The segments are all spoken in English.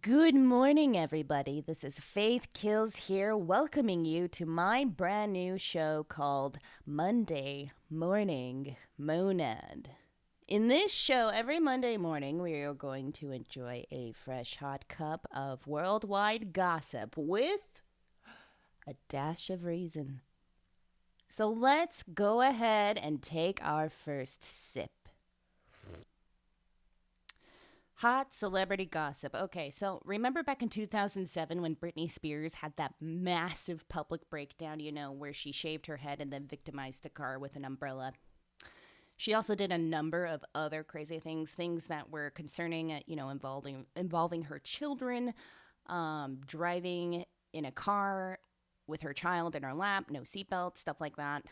Good morning, everybody. This is Faith Kills here, welcoming you to my brand new show called Monday Morning Monad. In this show, every Monday morning, we are going to enjoy a fresh hot cup of worldwide gossip with a dash of reason. So let's go ahead and take our first sip. Hot celebrity gossip. Okay, so remember back in 2007 when Britney Spears had that massive public breakdown, where she shaved her head and then victimized a car with an umbrella? She also did a number of other crazy things that were concerning, involving her children, driving in a car with her child in her lap, no seatbelt, stuff like that.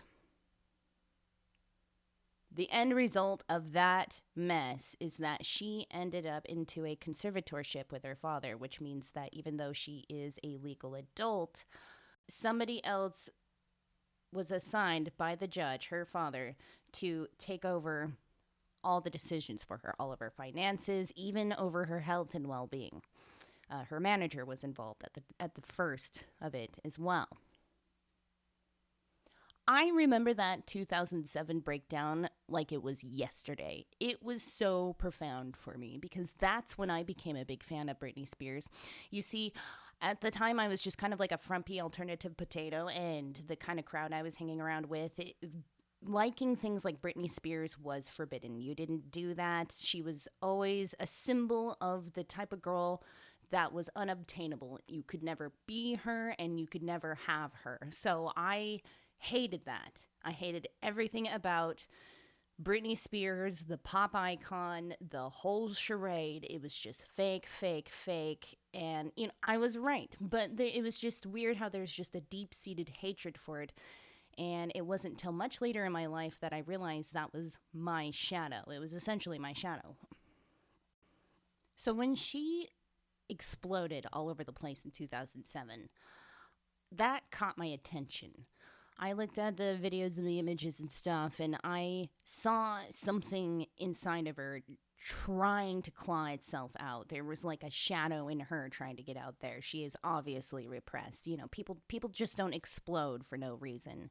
The end result of that mess is that she ended up into a conservatorship with her father, which means that even though she is a legal adult, somebody else was assigned by the judge, her father, to take over all the decisions for her, all of her finances, even over her health and well-being. Her manager was involved at the first of it as well. I remember that 2007 breakdown like it was yesterday. It was so profound for me because that's when I became a big fan of Britney Spears. You see, at the time I was just kind of like a frumpy alternative potato, and the kind of crowd I was hanging around with, liking things like Britney Spears was forbidden. You didn't do that. She was always a symbol of the type of girl that was unobtainable. You could never be her and you could never have her. So I hated that. I hated everything about Britney Spears, the pop icon, the whole charade. It was just fake, fake, fake. And, I was right. But it was just weird how there's just a deep-seated hatred for it. And it wasn't until much later in my life that I realized that was my shadow. It was essentially my shadow. So when she exploded all over the place in 2007, that caught my attention. I looked at the videos and the images and stuff, and I saw something inside of her trying to claw itself out. There was like a shadow in her trying to get out there. She is obviously repressed. People just don't explode for no reason.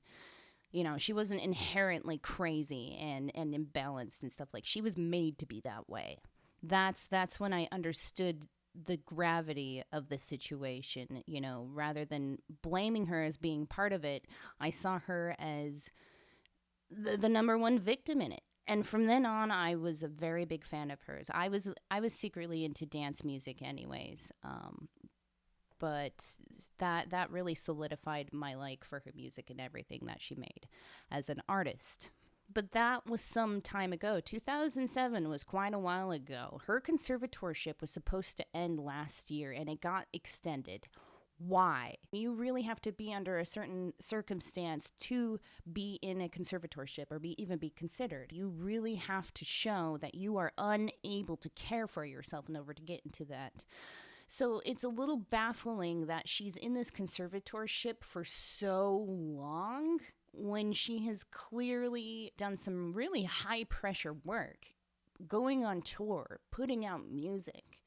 She wasn't inherently crazy and imbalanced and stuff. Like, she was made to be that way. That's when I understood the gravity of the situation. Rather than blaming her as being part of it, I saw her as the number one victim in it. And from then on, I was a very big fan of hers. I was secretly into dance music anyways. But that really solidified my like for her music and everything that she made as an artist. But that was some time ago. 2007 was quite a while ago. Her conservatorship was supposed to end last year, and it got extended. Why? You really have to be under a certain circumstance to be in a conservatorship or even be considered. You really have to show that you are unable to care for yourself in order to get into that. So it's a little baffling that she's in this conservatorship for so long when she has clearly done some really high pressure work, going on tour, putting out music,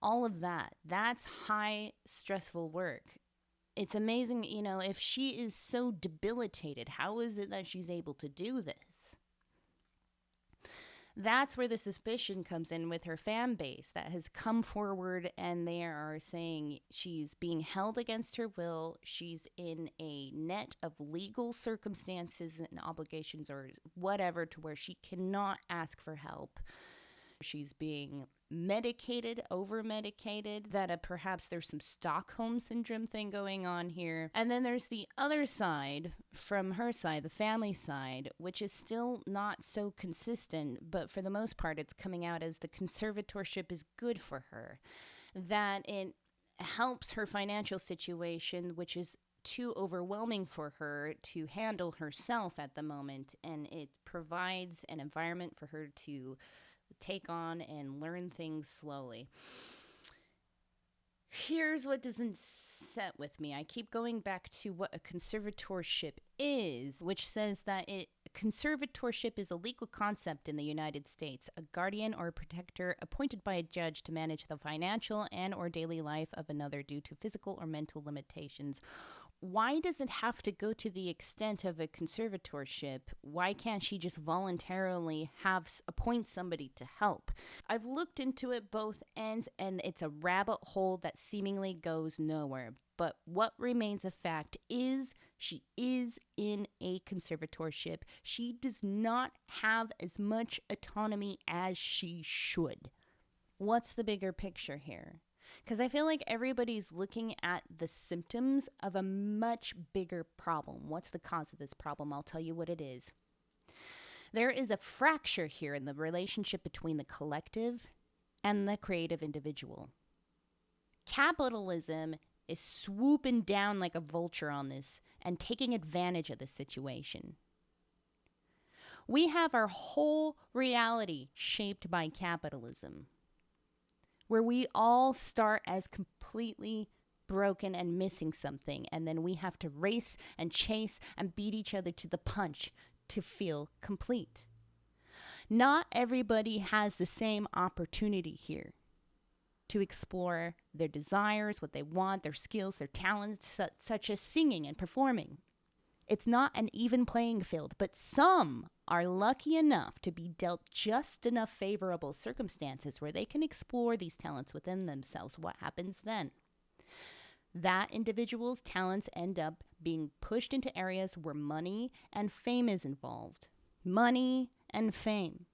all of that. That's high stressful work. It's amazing, if she is so debilitated, how is it that she's able to do this? That's where the suspicion comes in with her fan base that has come forward, and they are saying she's being held against her will. She's in a net of legal circumstances and obligations or whatever to where she cannot ask for help. She's being medicated, over-medicated, that perhaps there's some Stockholm Syndrome thing going on here. And then there's the other side, from her side, the family side, which is still not so consistent, but for the most part it's coming out as the conservatorship is good for her, that it helps her financial situation, which is too overwhelming for her to handle herself at the moment, and it provides an environment for her to take on and learn things slowly. Here's what doesn't set with me. I keep going back to what a conservatorship is, which says that it conservatorship is a legal concept in the United States, a guardian or protector appointed by a judge to manage the financial and or daily life of another due to physical or mental limitations. Why does it have to go to the extent of a conservatorship? Why can't she just voluntarily appoint somebody to help? I've looked into it both ends, and it's a rabbit hole that seemingly goes nowhere. But what remains a fact is she is in a conservatorship. She does not have as much autonomy as she should. What's the bigger picture here? Because I feel like everybody's looking at the symptoms of a much bigger problem. What's the cause of this problem? I'll tell you what it is. There is a fracture here in the relationship between the collective and the creative individual. Capitalism is swooping down like a vulture on this and taking advantage of the situation. We have our whole reality shaped by capitalism, where we all start as completely broken and missing something, and then we have to race and chase and beat each other to the punch to feel complete. Not everybody has the same opportunity here to explore their desires, what they want, their skills, their talents, such as singing and performing. It's not an even playing field, but some are lucky enough to be dealt just enough favorable circumstances where they can explore these talents within themselves. What happens then? That individual's talents end up being pushed into areas where money and fame is involved. Money and fame.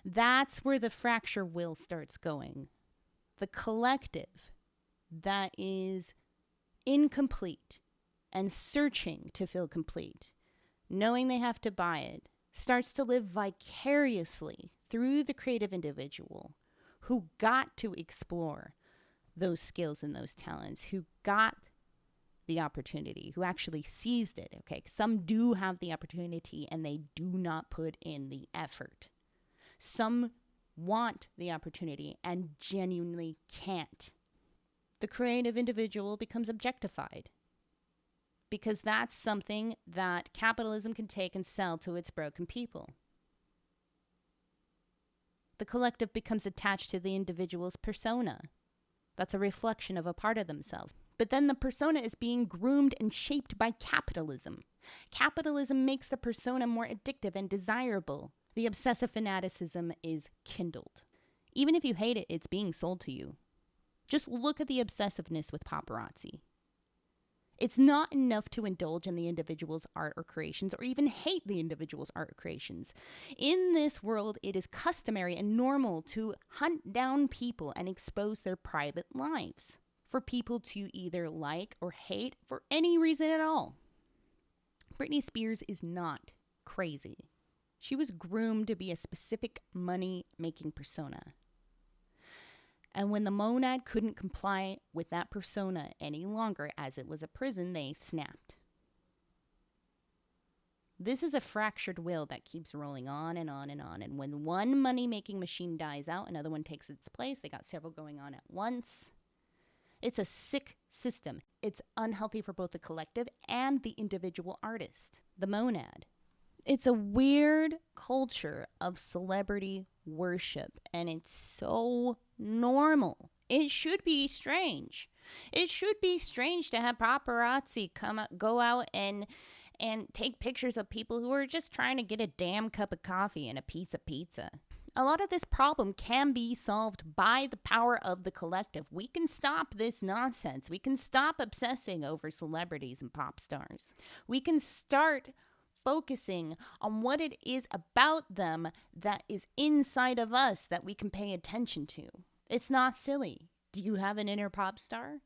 That's where the fracture wheel starts going. The collective that is incomplete and searching to feel complete, knowing they have to buy it, starts to live vicariously through the creative individual who got to explore those skills and those talents, who got the opportunity, who actually seized it. Okay, some do have the opportunity and they do not put in the effort. Some want the opportunity and genuinely can't. The creative individual becomes objectified because that's something that capitalism can take and sell to its broken people. The collective becomes attached to the individual's persona. That's a reflection of a part of themselves. But then the persona is being groomed and shaped by capitalism. Capitalism makes the persona more addictive and desirable. The obsessive fanaticism is kindled. Even if you hate it, it's being sold to you. Just look at the obsessiveness with paparazzi. It's not enough to indulge in the individual's art or creations or even hate the individual's art or creations. In this world, it is customary and normal to hunt down people and expose their private lives for people to either like or hate for any reason at all. Britney Spears is not crazy. She was groomed to be a specific money-making persona. And when the monad couldn't comply with that persona any longer, as it was a prison, they snapped. This is a fractured wheel that keeps rolling on and on and on. And when one money-making machine dies out, another one takes its place. They got several going on at once. It's a sick system. It's unhealthy for both the collective and the individual artist, the monad. It's a weird culture of celebrity worship, and it's so normal. It should be strange. It should be strange to have paparazzi go out and take pictures of people who are just trying to get a damn cup of coffee and a piece of pizza. A lot of this problem can be solved by the power of the collective. We can stop this nonsense. We can stop obsessing over celebrities and pop stars. We can start focusing on what it is about them that is inside of us that we can pay attention to. It's not silly. Do you have an inner pop star?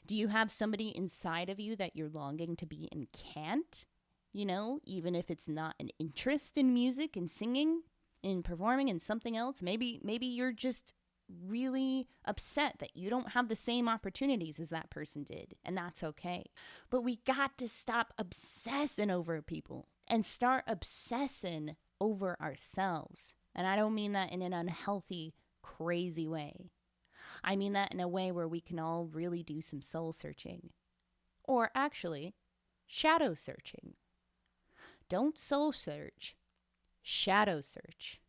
Do you have somebody inside of you that you're longing to be and can't? You know, even if it's not an interest in music and singing, in performing, in something else. Maybe you're just really upset that you don't have the same opportunities as that person did, and that's okay. But we got to stop obsessing over people and start obsessing over ourselves. And I don't mean that in an unhealthy, crazy way. I mean that in a way where we can all really do some soul searching. Or actually, shadow searching. Don't soul search, shadow search.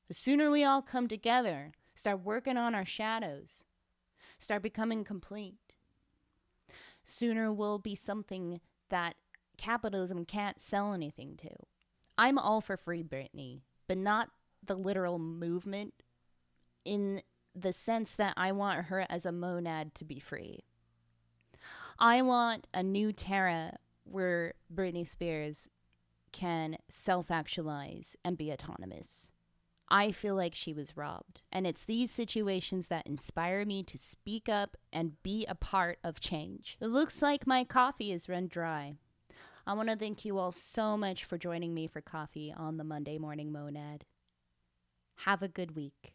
The sooner we all come together, start working on our shadows, start becoming complete, sooner we'll be something that capitalism can't sell anything to. I'm all for free Britney, but not the literal movement, in the sense that I want her as a monad to be free. I want a new Terra where Britney Spears can self-actualize and be autonomous. I feel like she was robbed. And it's these situations that inspire me to speak up and be a part of change. It looks like my coffee is run dry. I want to thank you all so much for joining me for coffee on the Monday Morning Monad. Have a good week.